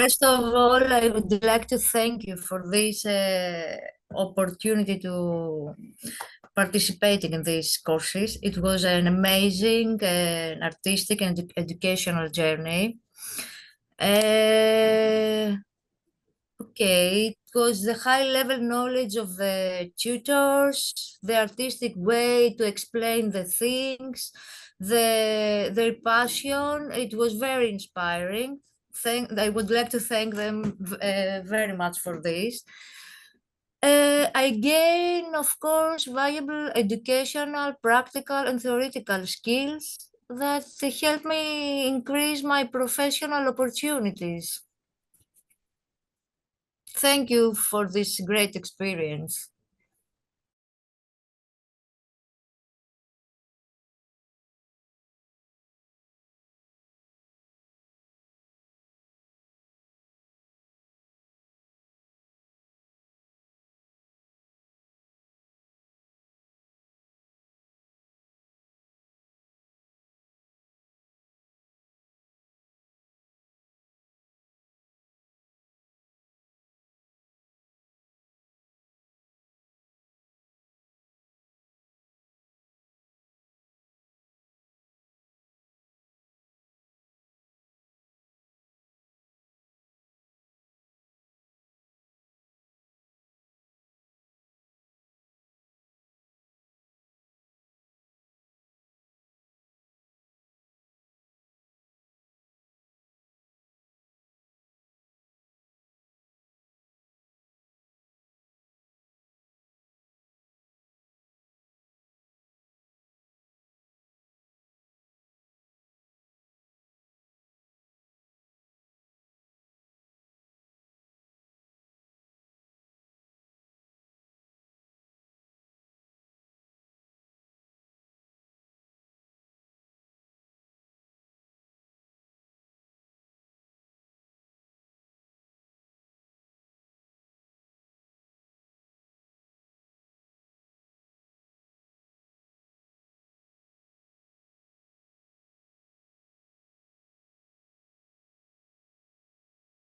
First of all, I would like to thank you for this opportunity to participating in these courses. It was an amazing artistic and educational journey. Uh, okay, it was the high level knowledge of the tutors, the artistic way to explain the things, their passion. It was very inspiring. I would like to thank them very much for this. I gain, of course, valuable educational, practical, and theoretical skills that help me increase my professional opportunities. Thank you for this great experience.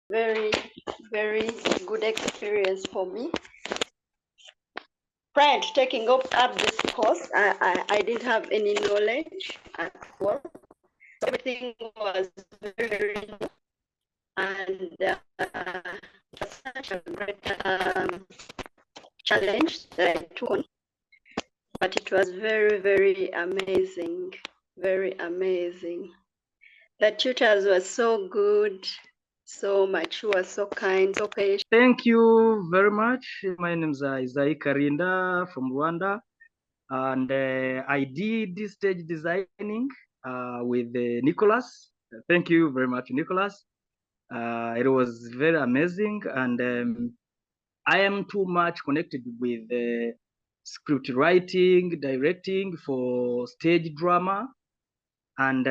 Very, very good experience for me. Prior to taking up this course, I didn't have any knowledge at all. Everything was very new, and such a great challenge that I took on. But it was very, very amazing, very amazing. The tutors were so good, so mature, so kind, so patient. Thank you very much. My name is Isaiah Karinda from Rwanda, and I did stage designing with Nicholas. Thank you very much, Nicholas. It was very amazing, and I am too much connected with script writing, directing for stage drama, and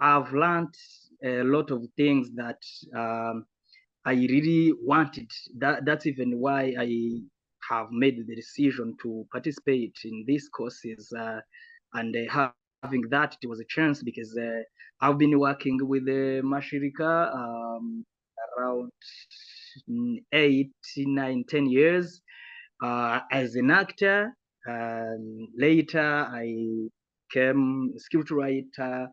I've learned a lot of things that I really wanted. That's even why I have made the decision to participate in these courses, and having that, it was a chance because I've been working with Mashirika around 8, 9, 10 years as an actor. Later, I became a script writer,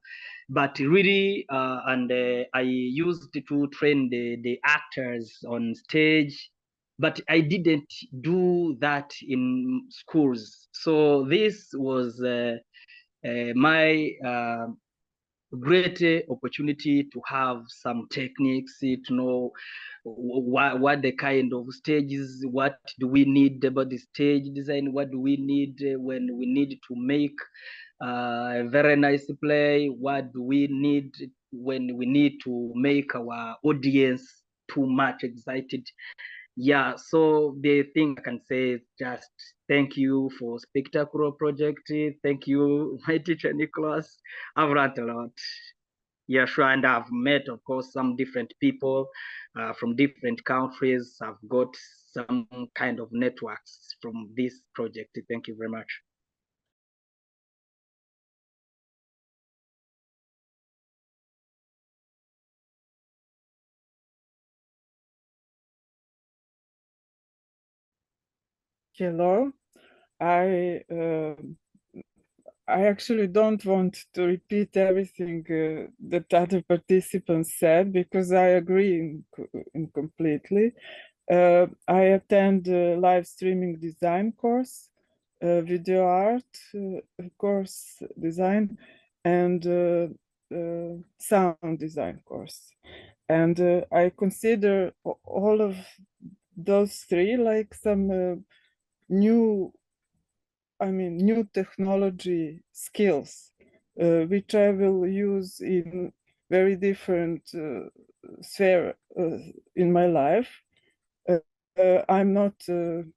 but really, and I used to train the actors on stage, but I didn't do that in schools. So this was my great opportunity to have some techniques, to know what the kind of stages, what do we need about the stage design, what do we need when we need to make a very nice play, what do we need when we need to make our audience too much excited. Yeah, so the thing I can say is just thank you for Spectacolo project. Thank you, my teacher Nicholas. I've learned a lot. Yeah, sure. And I've met, of course, some different people from different countries. I've got some kind of networks from this project. Thank you very much. Hello. I actually don't want to repeat everything that other participants said, because I agree in completely. I attend a live streaming design course, video art course design, and sound design course. And I consider all of those three like some new technology skills, which I will use in very different sphere in my life. I'm not an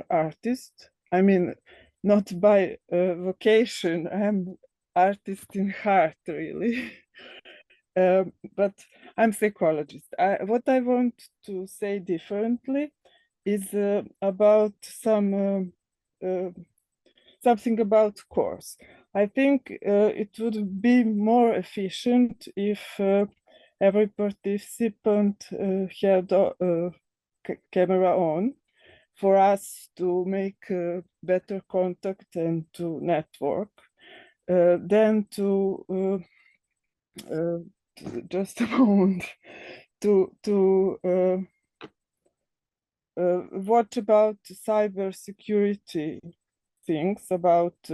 artist. I mean, not by vocation. I'm artist in heart, really. But I'm psychologist. What I want to say differently is about something about course. I think it would be more efficient if every participant had camera on, for us to make better contact and to network, than to just a moment to what about cyber security things, about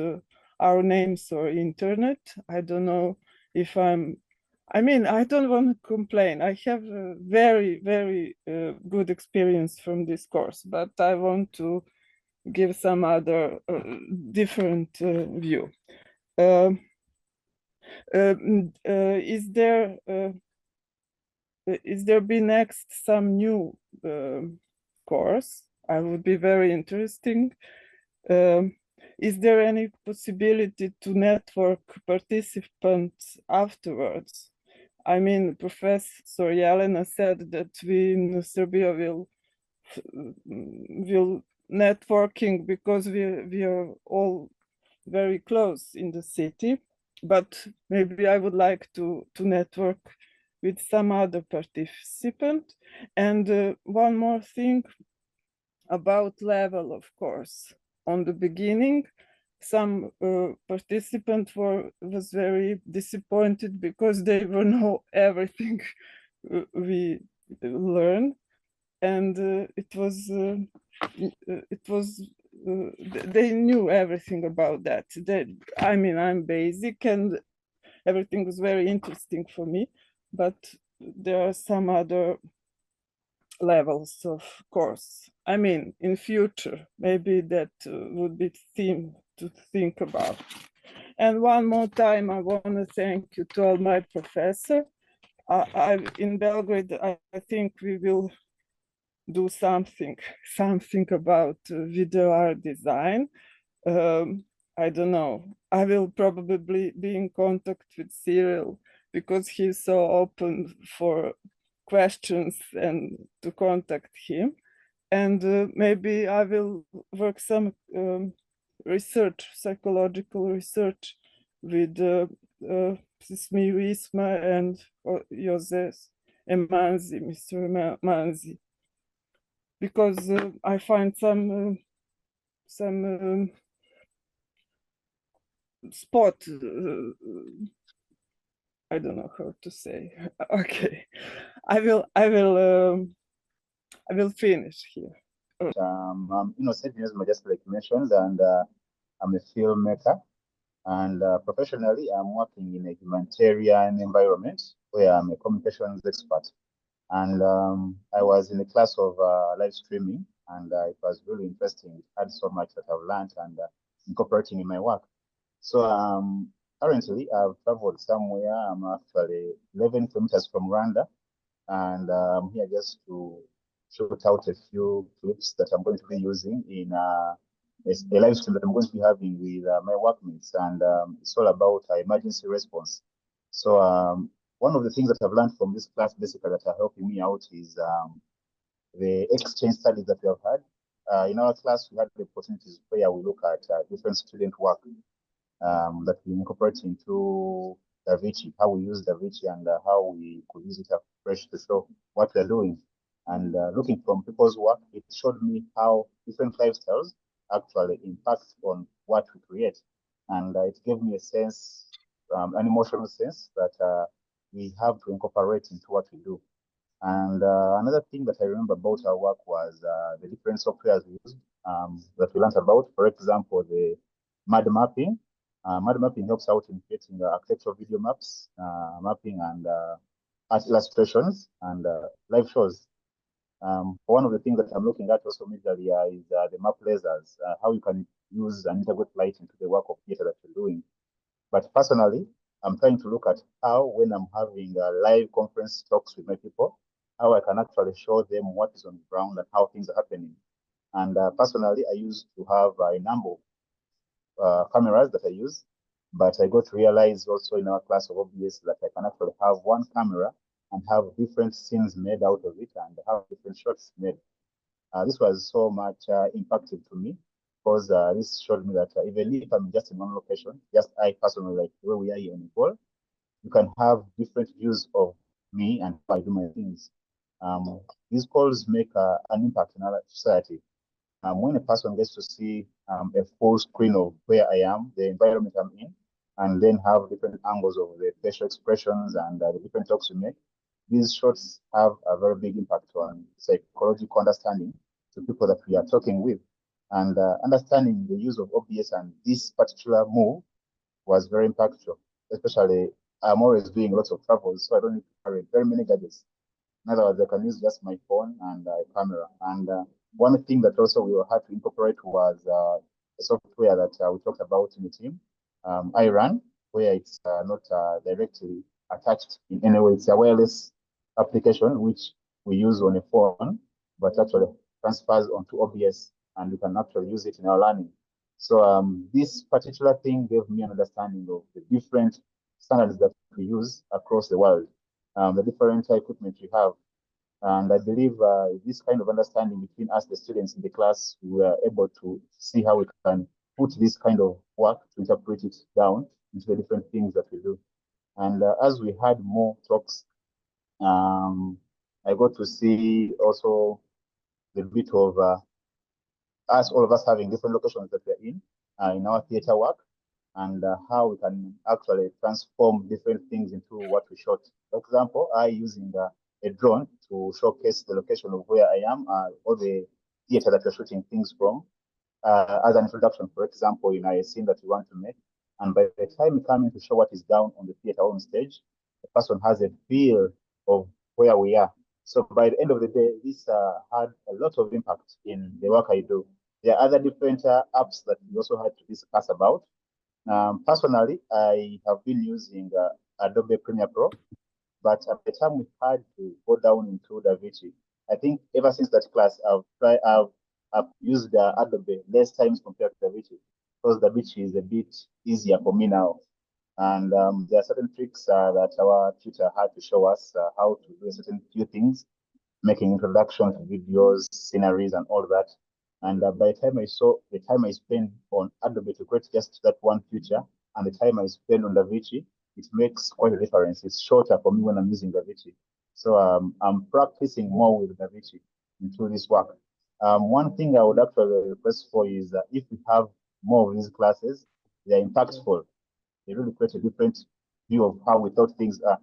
our names or internet. I don't know if I don't want to complain. I have a very, very good experience from this course, but I want to give some other different view. Is there be next some new course? I would be very interesting. Is there any possibility to network participants afterwards? I mean, Professor Jelena said that we in Serbia will networking because we are all very close in the city, but maybe I would like to network with some other participant. And one more thing about level, of course. On the beginning, some participant was very disappointed because they will know everything we learn, and they knew everything about that. I'm basic and everything was very interesting for me, but there are some other levels of course. I mean, in future, maybe that would be theme to think about. And one more time, I want to thank you to all my professor. In Belgrade, I think we will do something about video art design. I don't know. I will probably be in contact with Cyril because he's so open for questions and to contact him. And maybe I will work some research, psychological research with Isma and José Emanzi, Mr. Emanzi, because I find some spot. I don't know how to say. Okay, I will finish here. Innocent, just like you mentioned, and I'm a filmmaker. And professionally, I'm working in a humanitarian environment where I'm a communications expert. And I was in a class of live streaming, and it was really interesting. It had so much that I've learned and incorporating in my work. So currently, I've traveled somewhere. I'm actually 11 kilometers from Rwanda, and I'm here just to shoot out a few clips that I'm going to be using in a live stream that I'm going to be having with my workmates, and it's all about emergency response. So one of the things that I've learned from this class, basically, that are helping me out is the exchange studies that we have had. In our class, we had the opportunities where we look at different student work that we incorporate into DaVinci, how we use DaVinci, and how we could use it afresh to show what we're doing. And looking from people's work, it showed me how different lifestyles actually impacts on what we create. And it gave me a sense, an emotional sense that we have to incorporate into what we do. And another thing that I remember about our work was the different softwares we used that we learned about. For example, the MAD mapping. MAD mapping helps out in creating architectural video maps, mapping and art illustrations and live shows. One of the things that I'm looking at also majorly is the map lasers, how you can use and integrate light into the work of theater that you're doing. But personally, I'm trying to look at how, when I'm having live conference talks with my people, how I can actually show them what is on the ground and how things are happening. And personally, I used to have a number of cameras that I use, but I got to realize also in our class of OBS that I can actually have one camera and have different scenes made out of it and have different shots made. This was so much impactful to me because this showed me that even if I'm just in one location, just I personally, like where we are here in Nepal, you can have different views of me and how I do my things. These calls make an impact in our society. When a person gets to see a full screen of where I am, the environment I'm in, and then have different angles of the facial expressions and the different talks we make, these shots have a very big impact on psychological understanding to people that we are talking with. And understanding the use of OBS and this particular move was very impactful, especially I'm always doing lots of travels, so I don't need to carry very many gadgets. In other words, I can use just my phone and a camera. And one thing that also we had to incorporate was a software that we talked about in the team, iRun, where it's not directly attached in any way. It's a wireless application which we use on a phone, but actually transfers onto OBS, and we can actually use it in our learning. So this particular thing gave me an understanding of the different standards that we use across the world, the different equipment we have. And I believe this kind of understanding between us, the students in the class, we were able to see how we can put this kind of work to interpret it down into the different things that we do. And as we had more talks, I got to see also the bit of all of us having different locations that we're in our theater work, and how we can actually transform different things into what we shot. For example, I using a drone to showcase the location of where I am, or the theater that we're shooting things from, as an introduction, for example, in a scene that we want to make. And by the time we come in to show what is down on the theater on stage, the person has a feel of where we are. So by the end of the day, this had a lot of impact in the work I do. There are other different apps that we also had to discuss about. Personally, I have been using Adobe Premiere Pro, but at the time we had to go down into DaVinci. I think ever since that class, I've used Adobe less times compared to DaVinci, because DaVinci is a bit easier for me now. And there are certain tricks that our tutor had to show us how to do a certain few things, making introduction to videos, sceneries, and all that. And by the time I saw the time I spend on Adobe to create just that one feature and the time I spend on DaVinci, it makes quite a difference. It's shorter for me when I'm using DaVinci. So I'm practicing more with DaVinci into this work. One thing I would actually request for is that if we have more of these classes, they're impactful. They really create a different view of how we thought things are.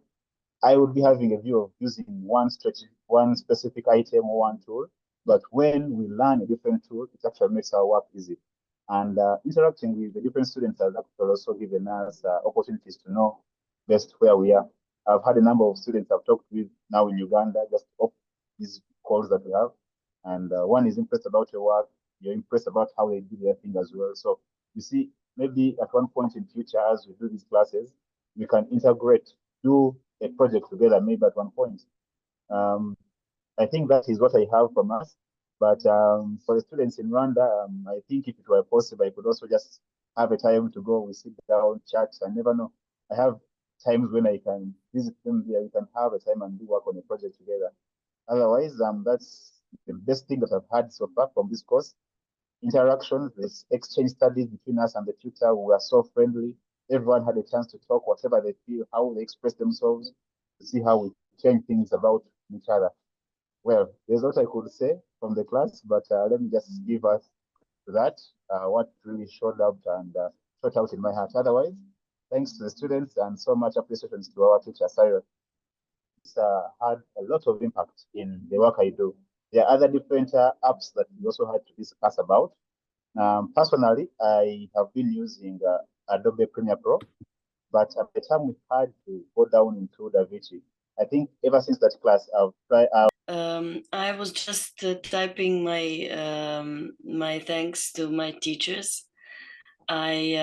I would be having a view of using one specific item or one tool, but when we learn a different tool, it actually makes our work easy. And interacting with the different students has actually also given us opportunities to know best where we are. I've had a number of students I've talked with now in Uganda, just off these calls that we have. And one is impressed about your work, you're impressed about how they do their thing as well. So you see, maybe at one point in future, as we do these classes, we can integrate, do a project together, maybe at one point. I think that is what I have from us. But for the students in Rwanda, I think if it were possible, I could also just have a time to go, we sit down, chat. I never know. I have times when I can visit them there, we can have a time and do work on a project together. Otherwise, that's the best thing that I've had so far from this course. Interactions, this exchange studies between us and the tutor, we were so friendly. Everyone had a chance to talk whatever they feel, how they express themselves, to see how we change things about each other. Well, there's what I could say from the class, but let me just give us to that, what really showed up and shot out in my heart. Otherwise, thanks to the students and so much appreciation to our teacher, Cyrus. It's had a lot of impact in the work I do. There are other different apps that we also had to discuss about. Personally, I have been using Adobe Premiere Pro, but at the time we had to go down into DaVinci. I think ever since that class, I've tried. I was just typing my my thanks to my teachers. I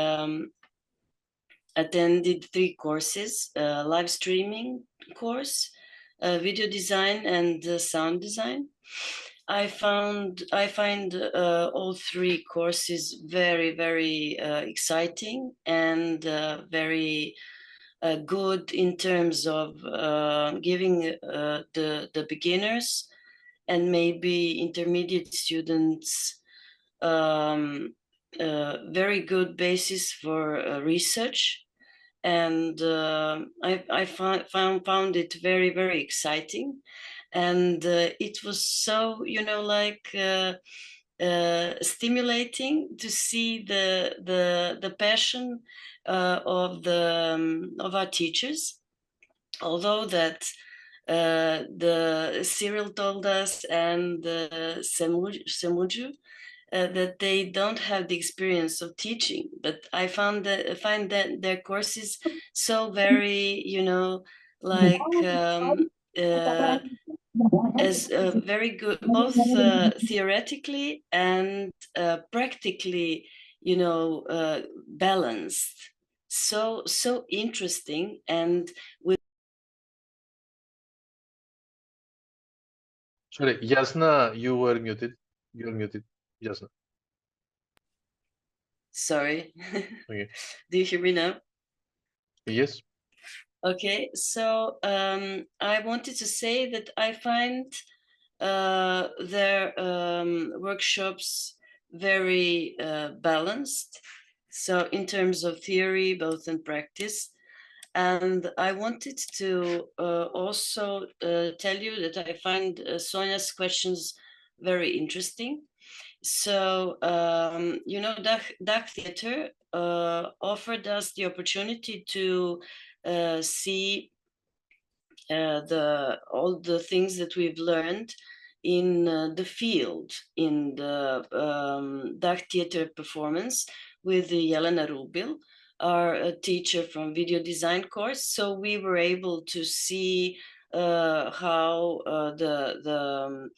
attended 3 courses: live streaming course, video design, and sound design. I find all 3 courses very exciting and very good in terms of giving the beginners and maybe intermediate students very good basis for research. And I found it very exciting, and it was so, you know, like stimulating to see the passion of our teachers. Although that the Cyril told us and Semuju that they don't have the experience of teaching, but I find that their courses so very, you know, like as very good, both theoretically and practically, you know, balanced. So interesting. And with Sorry, Yasna, you were muted. You're muted, Yasna. Sorry. Okay. Do you hear me now? Yes. Okay, so I wanted to say that I find their workshops very balanced. So in terms of theory, both in practice. And I wanted to also tell you that I find Sonia's questions very interesting. So, you know, DAC Theatre offered us the opportunity to see all the things that we've learned in the field, in the DAC Theatre performance with Jelena Rubil, our teacher from video design course. So we were able to see how the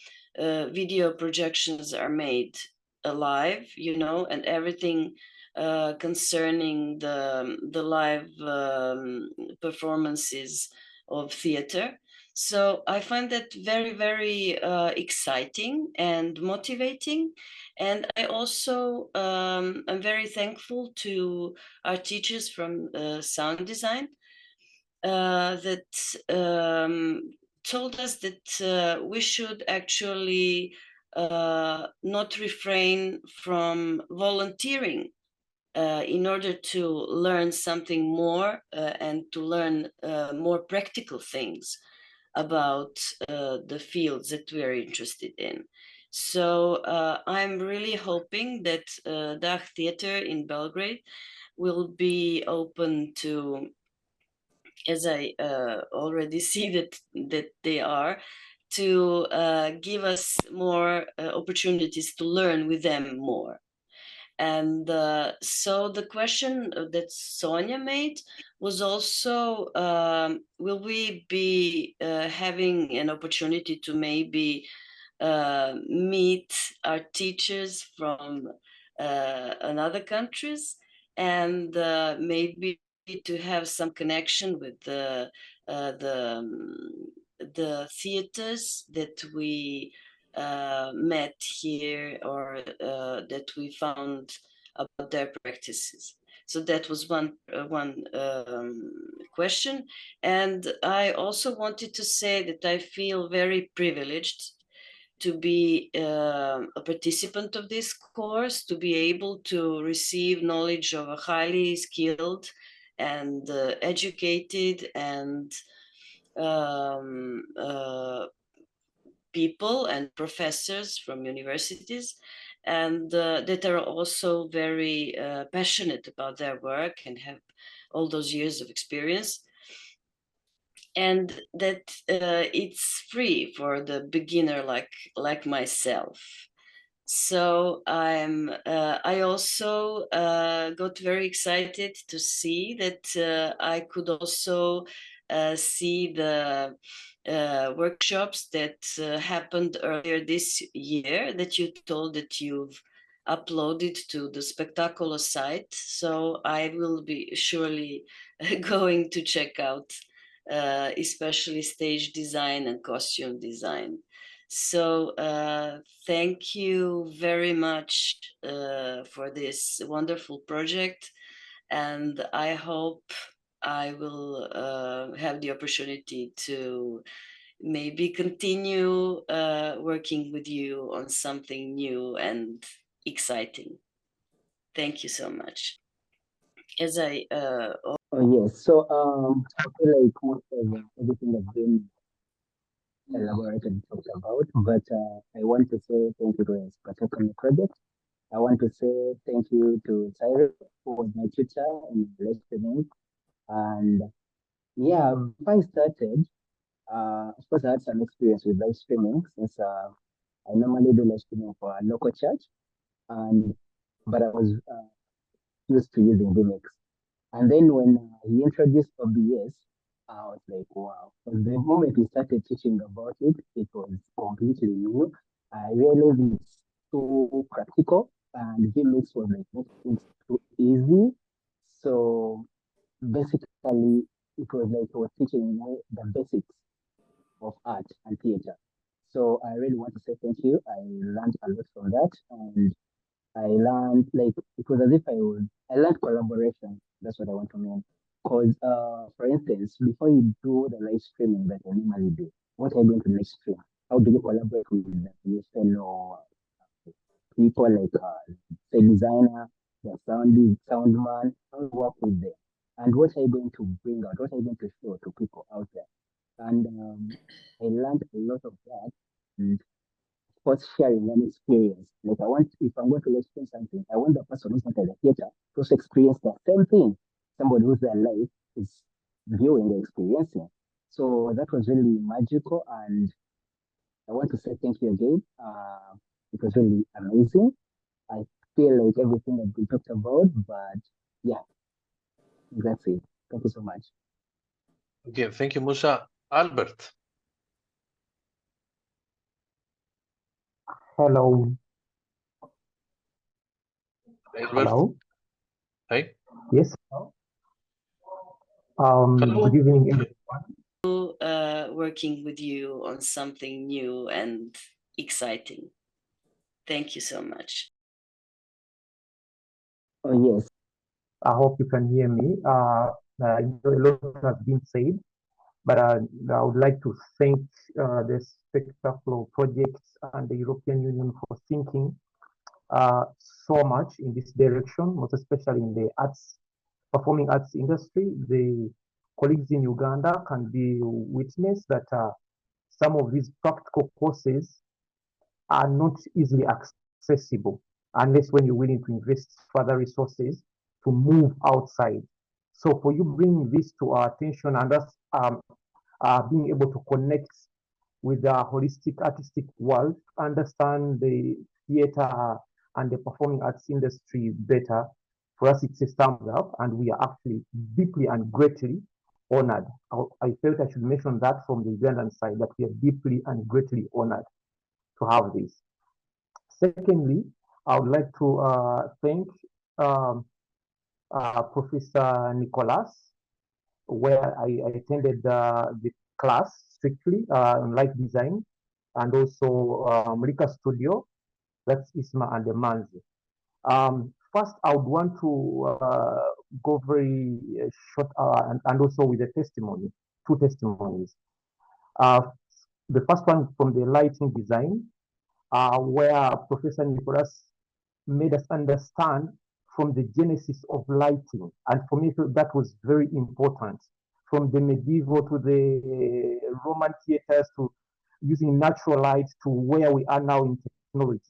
video projections are made alive, you know, and everything concerning the live performances of theater. So I find that very exciting and motivating. And I also am very thankful to our teachers from sound design that told us that we should actually not refrain from volunteering in order to learn something more and to learn more practical things about the fields that we are interested in. So I'm really hoping that DAC Theatre in Belgrade will be open to, as I already see that they are, to give us more opportunities to learn with them more. And so the question that Sonia made was also, will we be having an opportunity to maybe meet our teachers from another countries, and maybe to have some connection with the theaters that we met here, or that we found about their practices. So that was one question. And I also wanted to say that I feel very privileged to be a participant of this course, to be able to receive knowledge of a highly skilled and educated and people and professors from universities. and that are also very passionate about their work and have all those years of experience, and that it's free for the beginner like myself. So I also got very excited to see that I could also see the workshops that happened earlier this year that you told that you've uploaded to the Spectacolo site. So I will be surely going to check out especially stage design and costume design. So thank you very much for this wonderful project, and I hope I will have the opportunity to maybe continue working with you on something new and exciting. Thank you so much. As I Oh yes, so I feel like most of everything has been elaborated and talked about, but I want to say thank you to the Spectacolo project. I want to say thank you to Cyrus, who was my tutor in listening. And yeah, before I started, of course, I had some experience with live streaming since I normally do live streaming for a local church, and but I was used to using Vimix. And then when he introduced OBS, I was like, wow. From the moment he started teaching about it, it was completely new. I realized it's so practical, and Vmix was like making it too easy. So basically, it was like he was teaching me the basics of art and theater. So I really want to say thank you. I learned a lot from that, and I learned like it was as if I learned collaboration. That's what I want to mean. Because for instance, before you do the live streaming that I normally do, what are you going to live stream? How do you collaborate with your fellow people like the designer, the sound man, how you work with them? And what are you going to bring out? What are you going to show to people out there? And I learned a lot of that. And first sharing an experience. Like if I'm going to experience something, I want the person who's not at the theater to also experience the same thing. Somebody who's there live is viewing the experiencing. So that was really magical, and I want to say thank you again. It was really amazing. I feel like everything has been talked about, but yeah, that's it. Thank you so much. Okay, thank you, Musa. Albert. Hello. Albert. Hello. Hi. Yes. Hello. Good evening, everyone. working with you on something new and exciting. Thank you so much. Oh, yes. I hope you can hear me. A lot has been said, but I would like to thank the Spectacolo project and the European Union for thinking so much in this direction, most especially in the performing arts industry. The colleagues in Uganda can be witness that some of these practical courses are not easily accessible unless when you're willing to invest further resources to move outside. So for you bringing this to our attention and us being able to connect with the holistic artistic world, understand the theater and the performing arts industry better, for us it's a thumbs up, and we are actually deeply and greatly honored. I felt I should mention that from the Ugandan side, that we are deeply and greatly honored to have this. Secondly, I would like to thank Professor Nicholas, where I attended the class strictly on light design, and also Rika Studio, that's Isma and Manzi. First, I would want to go very short and also with a testimony, two testimonies. The first one from the lighting design, where Professor Nicholas made us understand from the genesis of lighting. And for me, that was very important. From the medieval to the Roman theaters to using natural light to where we are now in technology.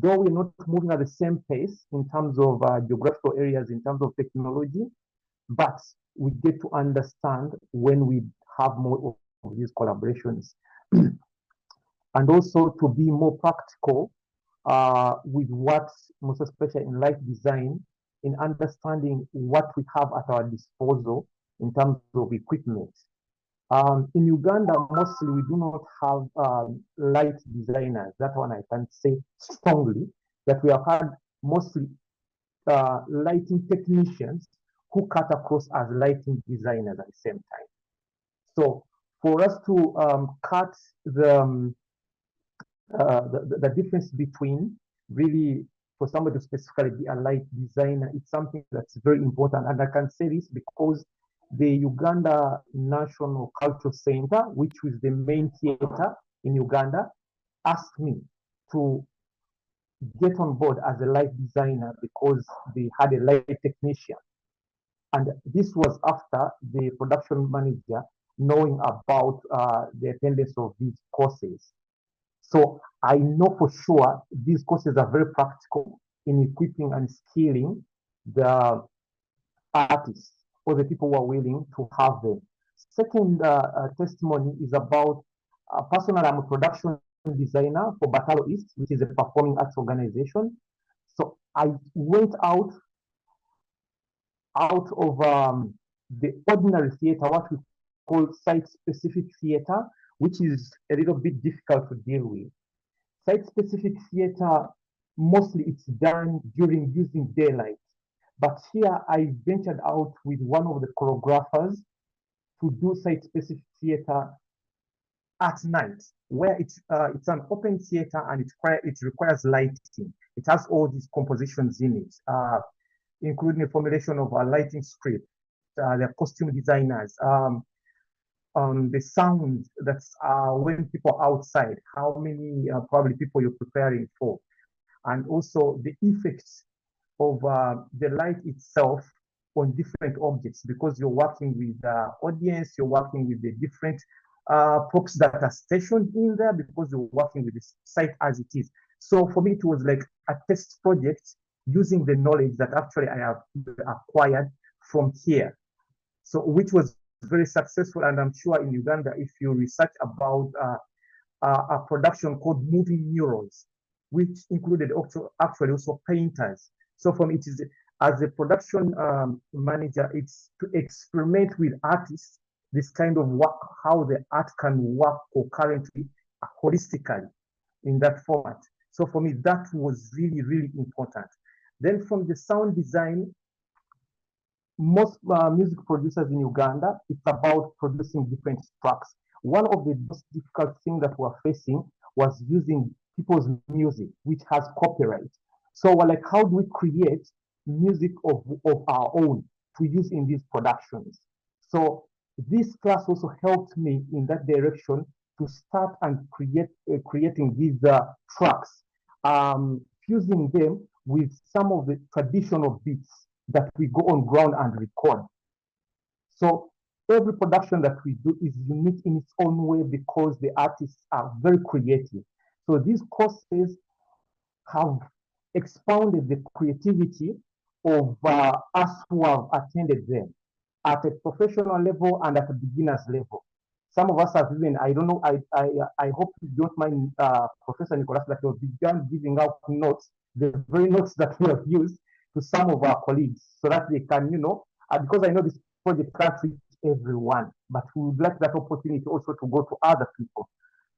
though we're not moving at the same pace in terms of geographical areas, in terms of technology, but we get to understand when we have more of these collaborations. And also to be more practical with what, most especially in light design, in understanding what we have at our disposal in terms of equipment. In Uganda, mostly we do not have light designers. That one I can say strongly, that we have had mostly lighting technicians who cut across as lighting designers at the same time. So for us to cut the difference between really for somebody to specifically be a light designer, it's something that's very important. And I can say this because the Uganda National Cultural Center, which was the main theater in Uganda, asked me to get on board as a light designer because they had a light technician. And this was after the production manager knowing about the attendance of these courses. So I know for sure these courses are very practical in equipping and skilling the artists or the people who are willing to have them. Second testimony is about personally, I'm a production designer for Batalo East, which is a performing arts organization. So I went out of the ordinary theater, what we call site-specific theater, which is a little bit difficult to deal with. Site-specific theater, mostly it's done during using daylight. But here I ventured out with one of the choreographers to do site-specific theater at night, where it's an open theater and it requires lighting. It has all these compositions in it, including the formulation of a lighting script, the costume designers, the sound that's when people are outside, how many probably people you're preparing for, and also the effects of the light itself on different objects, because you're working with the audience, you're working with the different props that are stationed in there, because you're working with the site as it is. So for me, it was like a test project using the knowledge that actually I have acquired from here. So which was very successful, and I'm sure in Uganda, if you research about a production called Moving Murals, which included actually also painters. So for me, it is as a production manager, it's to experiment with artists, this kind of work, how the art can work concurrently, holistically in that format. So for me, that was really, really important. Then from the sound design, most music producers in Uganda, it's about producing different tracks. One of the most difficult things that we're facing was using people's music, which has copyright. So we're like, how do we create music of our own to use in these productions? So this class also helped me in that direction to start and creating these tracks, fusing them with some of the traditional beats that we go on ground and record. So every production that we do is unique in its own way because the artists are very creative. So these courses have expounded the creativity of us who have attended them at a professional level and at a beginner's level. Some of us have even, I don't know, I hope you don't mind, Professor Nicholas, that you have begun giving out notes, the very notes that we have used to some of our colleagues, so that they can, because I know this project can't reach everyone, but we would like that opportunity also to go to other people.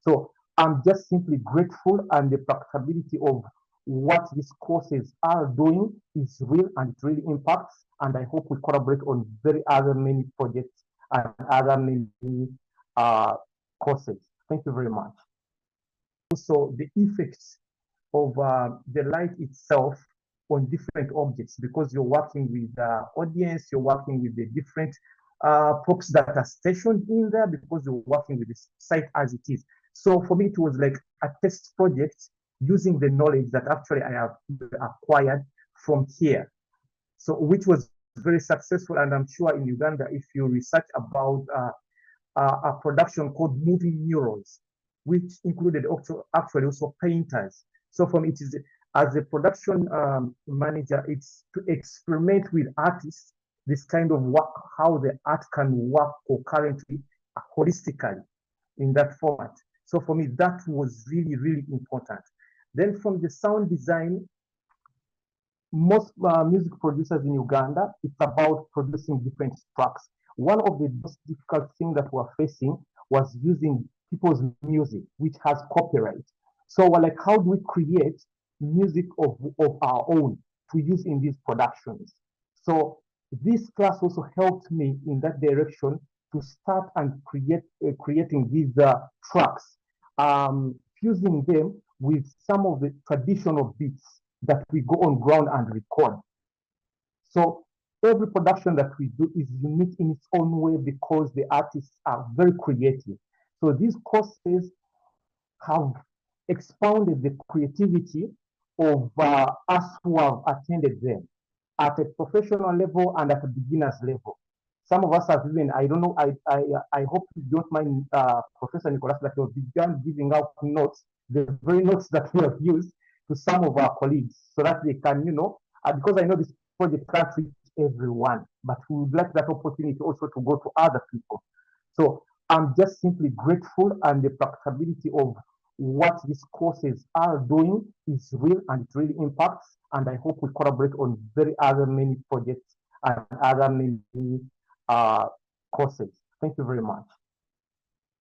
So I'm just simply grateful, and the practicability of what these courses are doing is real and it really impacts. And I hope we collaborate on very other many projects and other many courses. Thank you very much. Also, the effects of the light itself on different objects, because you're working with the audience, you're working with the different props that are stationed in there, because you're working with the site as it is. So for me, it was like a test project using the knowledge that actually I have acquired from here. So which was very successful, and I'm sure in Uganda, if you research about a production called Moving Murals, which included actually also painters. So for me, it is as a production manager, it's to experiment with artists, this kind of work, how the art can work concurrently, holistically in that format. So for me, that was really, really important. Then from the sound design, most music producers in Uganda, it's about producing different tracks. One of the most difficult things that we're facing was using people's music, which has copyright. So we're like, how do we create music of our own to use in these productions? So this class also helped me in that direction to start and creating these tracks, fusing them with some of the traditional beats that we go on ground and record. So every production that we do is unique in its own way because the artists are very creative. So these courses have expounded the creativity of us who have attended them at a professional level and at a beginner's level. Some of us have even, I don't know, I hope you don't mind, Professor Nicholas, that you have begun giving out notes, the very notes that we have used to some of our colleagues so that they can, because I know this project can't reach everyone, but we would like that opportunity also to go to other people. So I'm just simply grateful, and the practicability of what these courses are doing is real and it really impacts. And I hope we collaborate on very other many projects and other many courses. Thank you very much.